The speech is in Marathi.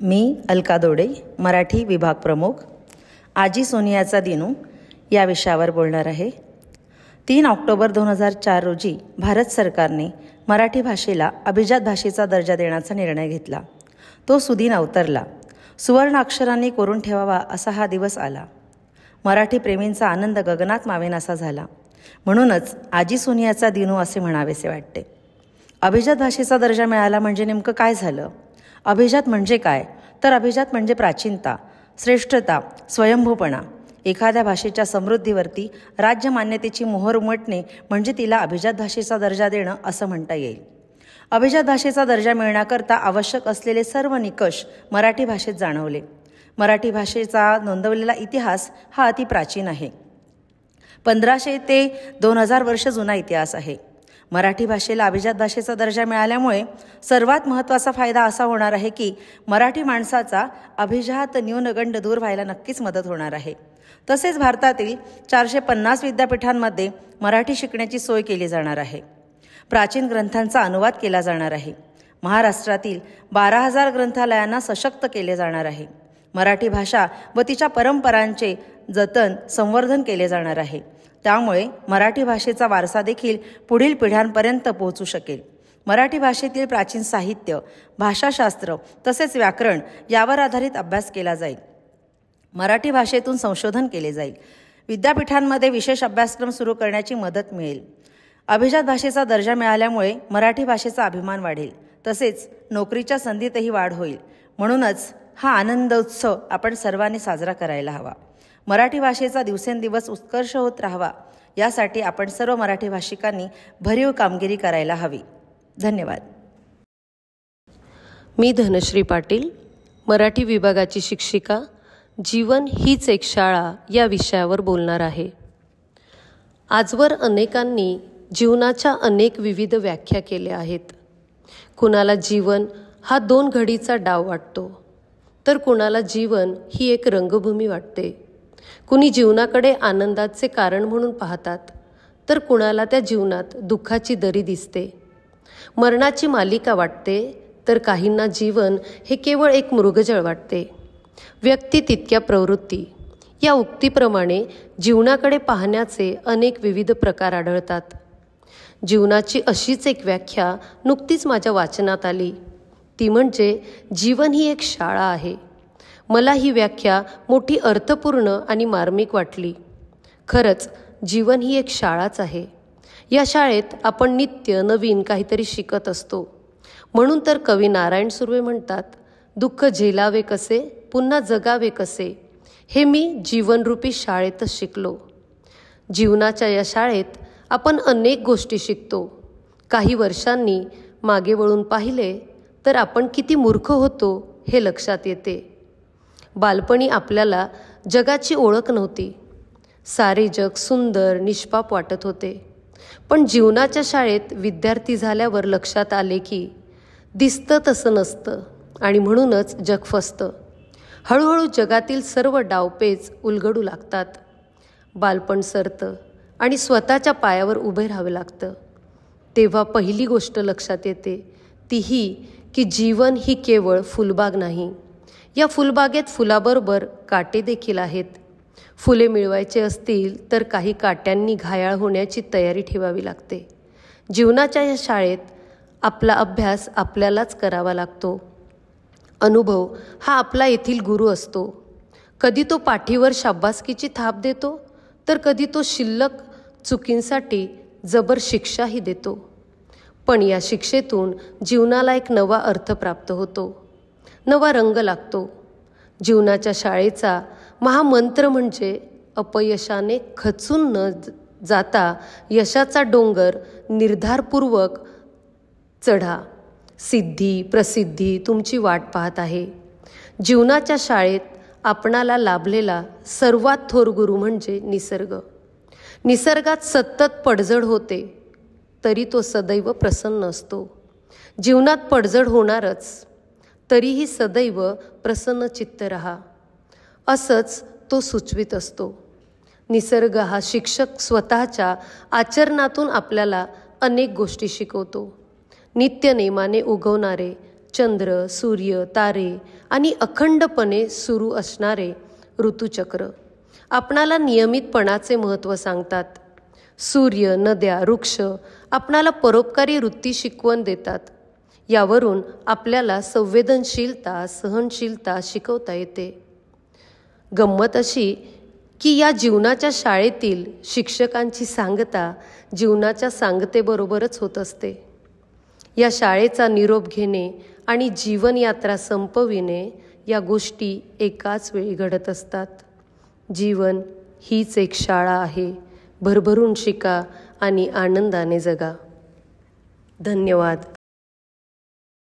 मी अलका दोडे, मराठी विभाग प्रमुख, आजी सोनियाचा दिनू या विषयावर बोलणार आहे. 3 ऑक्टोबर 2004 रोजी भारत सरकारने मराठी भाषेला अभिजात भाषेचा दर्जा देण्याचा निर्णय घेतला. तो सुदिन अवतरला. सुवर्ण अक्षरांनी कोरून ठेवावा असा हा दिवस आला. मराठी प्रेमींचा आनंद गगनात मावेनासा झाला. म्हणूनच आजी सोनियाचा दिनू असे म्हणावेसे वाटते. अभिजात भाषेचा दर्जा मिळाला म्हणजे नेमकं काय झालं? अभिजात म्हणजे काय? तर अभिजात म्हणजे प्राचीनता, श्रेष्ठता, स्वयंभूपणा. एखाद्या भाषेच्या समृद्धीवरती राज्य मान्यतेची मोहर उमटणे म्हणजे तिला अभिजात भाषेचा दर्जा देणं असं म्हणता येईल. अभिजात भाषेचा दर्जा मिळण्याकरता आवश्यक असलेले सर्व निकष मराठी भाषेत जाणवले. मराठी भाषेचा नोंदवलेला इतिहास हा अति प्राचीन आहे. 1500 ते 2000 वर्ष जुना इतिहास आहे. मराठी भाषेला अभिजात भाषेचा दर्जा मिळाल्यामुळे सर्वात महत्त्वाचा फायदा असा होणार आहे की मराठी माणसाचा अभिजात न्यूनगंड दूर व्हायला नक्कीच मदत होणार आहे. तसेच भारतातील 450 विद्यापीठांमध्ये मराठी शिकण्याची सोय केली जाणार आहे. प्राचीन ग्रंथांचा अनुवाद केला जाणार आहे. महाराष्ट्रातील 12,000 ग्रंथालयांना सशक्त केले जाणार आहे. मराठी भाषा व तिच्या परंपरांचे जतन, संवर्धन केले जाणार आहे. त्यामुळे मराठी भाषेचा वारसा देखील पुढील पिढ्यांपर्यंत पोहोचू शकेल. मराठी भाषेतील प्राचीन साहित्य, भाषाशास्त्र तसेच व्याकरण यावर आधारित अभ्यास केला जाईल. मराठी भाषेतून संशोधन केले जाईल. विद्यापीठांमध्ये विशेष अभ्यासक्रम सुरू करण्याची मदत मिळेल. अभिजात भाषेचा दर्जा मिळाल्यामुळे मराठी भाषेचा अभिमान वाढेल. तसेच नोकरीच्या संधीतही वाढ होईल. म्हणूनच हा आनंदोत्सव आपण सर्वांनी साजरा करायला हवा. मराठी भाषेचा दिवसेंदिवस उत्कर्ष होत राहावा यासाठी आपण सर्व मराठी भाषिकांनी भरीव कामगिरी करायला हवी. धन्यवाद. मी धनश्री पाटील, मराठी विभागाची शिक्षिका, जीवन हीच एक शाळा या विषयावर बोलणार आहे. आजवर अनेकांनी जीवनाच्या अनेक विविध व्याख्या केल्या आहेत. कुणाला जीवन हा 2 घडीचा डाव वाटतो, तर कुणाला जीवन ही एक रंगभूमी वाटते. कुणी जीवनाकडे आनंदाचे कारण म्हणून पाहतात, तर कुणाला त्या जीवनात दुःखाची दरी दिसते. मरणाची मालिका वाटते, तर काहींना जीवन हे केवळ एक मृगजळ वाटते. व्यक्ती तितक्या प्रवृत्ती या उक्तीप्रमाणे जीवनाकडे पाहण्याचे अनेक विविध प्रकार आढळतात. जीवनाची अशीच एक व्याख्या नुकतीच माझ्या वाचनात आली. ती म्हणजे जीवन ही एक शाळा आहे. मला ही व्याख्या मोठी अर्थपूर्ण आणि मार्मिक वाटली. खरंच जीवन ही एक शाळाच आहे. या शाळेत आपण नित्य नवीन काहीतरी शिकत असतो. म्हणून तर कवी नारायण सुर्वे म्हणतात, दुःख झेलावे कसे, पुन्हा जगावे कसे, हे मी जीवनरूपी शाळेतच शिकलो. जीवनाच्या या शाळेत आपण अनेक गोष्टी शिकतो. काही वर्षांनी मागे वळून पाहिले तर आपण किती मूर्ख होतो हे लक्षात येते. बालपणी आपल्याला जगाची ओळख नव्हती. सारे जग सुंदर, निष्पाप वाटत होते. पण जीवनाच्या शाळेत विद्यार्थी झाल्यावर लक्षात आले की दिसतं तसं नसतं आणि म्हणूनच जग फसतं. हळूहळू जगातील सर्व डावपेच उलगडू लागतात. बालपण सरतं आणि स्वतःच्या पायावर उभे राहावे लागतं. तेव्हा पहिली गोष्ट लक्षात येते ती ही की जीवन ही केवळ फुलबाग नाही. या फुलबागेत फुलाबरोबर काटे देखील आहेत. फुले मिळवायचे असतील तर काही काट्यांनी घायाळ होण्याची तयारी ठेवावी लागते. जीवनाच्या या शाळेत आपला अभ्यास आपल्यालाच करावा लागतो. अनुभव हा आपला येथील गुरु असतो. कधी तो पाठीवर शाबासकीची थाप देतो, तर कधी तो शिल्लक चुकींसाठी जबर शिक्षाही देतो. पण या शिक्षेतून जीवनाला एक नवा अर्थ प्राप्त होतो, नवा रंग लागतो. जीवनाच्या शाळेचा महामंत्र म्हणजे अपयशाने खचून न जाता यशाचा डोंगर निर्धारपूर्वक चढा. सिद्धी, प्रसिद्धी तुमची वाट पाहत आहे. जीवनाच्या शाळेत आपणाला लाभलेला सर्वात थोर गुरु म्हणजे निसर्ग. निसर्गात सतत पडझड होते, तरी तो सदैव प्रसन्न असतो. जीवनात पडझड होणारच, तरीही सदैव प्रसन्न चित्त रहा, असंच तो सुचवित असतो. निसर्ग हा शिक्षक स्वतःच्या आचरणातून आपल्याला अनेक गोष्टी शिकवतो. नित्यनेमाने उगवणारे चंद्र, सूर्य, तारे आणि अखंडपणे सुरू असणारे ऋतुचक्र आपणाला नियमितपणाचे महत्त्व सांगतात. सूर्य, नद्या, वृक्ष आपणाला परोपकारी वृत्ती शिकवण देतात. यावरून आपल्याला संवेदनशीलता, सहनशीलता शिकवता येते. गंमत अशी की या जीवनाच्या शाळेतील शिक्षकांची सांगता जीवनाच्या सांगतेबरोबरच होत असते. या शाळेचा निरोप घेणे आणि जीवनयात्रा संपविणे या गोष्टी एकाच वेळी घडत असतात. जीवन हीच एक शाळा आहे. भरभरून शिका आणि आनंदाने जगा. धन्यवाद.